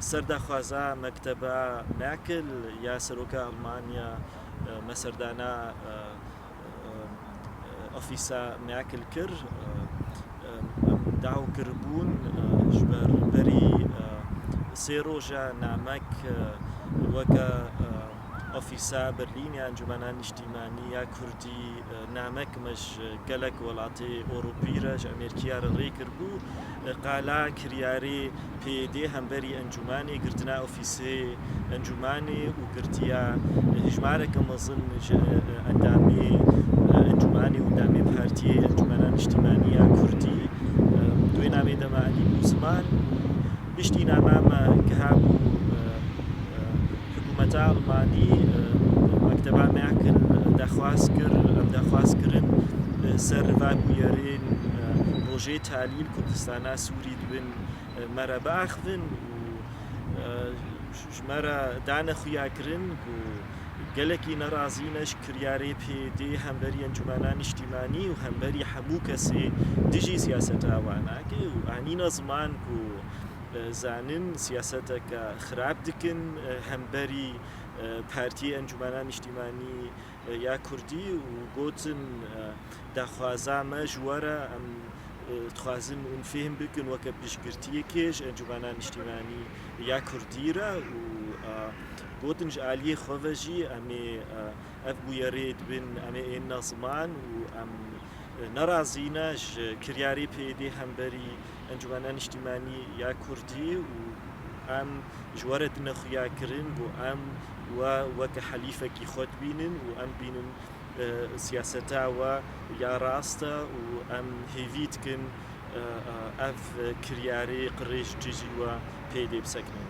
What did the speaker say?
سەرداخوازا مەکتەبە ماکل یا سەرۆکە ئەڵمانیا مەسەردانا ئۆفیسا ماکل کرد داوکردبوون بەری سێ ڕۆژە نامەک وەکە ئۆفیسا بەرلینی ئەنجومەنە نیشتیمانی یا کوردی نامەکمەش گەلک وڵاتی ئۆروپیرەش ئەمریکیارە ڕێکرد بوو قالا کریارێ پێدێ هەمبەری ئەنجومانی گرتنا ئۆفیسێ ئەنجومانی و گرتیا ژمارەکە مەزن ئەندامی ئەنجومانی و ئەندامی پارتیە ئەنجومەنە نیشتیمانی یا کوردی دوێ نامێ دەمانی بوو زمان پشتی نامامە کە هابوو حکوومەتە ئەڵمانی مەکتەبە ماکل داخواست کرد ئەم داخوازکردن سەر ڤابوویەرێن ڕۆژەی تالیل کوردستانە سووری دبن مەرە بەئاخبن و ژمارە دانەخویاکردن و گەلێکی نەڕازینەش کریارێ پێدێ هەمبەری ئەنجومەنە نیشتیمانی و هەمبەری هەموو کەسێ دژی سیاسەتاواناکە و ئانینە زمان و زانن سیاسەتەکە خراپ دکن هەمبەری پارتی ئەنجومەنە نیشتیمانی یا کوردی و گوتن داخوازامە ژوەرە ئەم دخوازن اون فهم بکن وەکە پشتگirتیەکێش ئەنجومەنە نیشتیمانی یا کوردیرە و گوتن عالیە خۆڤەژی ئەمێ ئەف بوویەرێ دبن ئەمێ ئێنە زمان و ئەم نەڕازینەش کریاری پێدێ هەمبەری ئەنجومەنە نیشتیمانی یا کوردی و ئەم ژوەرە دنەخویاکردن بۆ ئەم وەکە حەلیفەکی خۆت بینن و ئەم بینن سیاسەتاوە یا ڕاستە و ئەم هێویتکن ئەف کریارەی قڕێژ دژیوە پێدێ بسەکنن.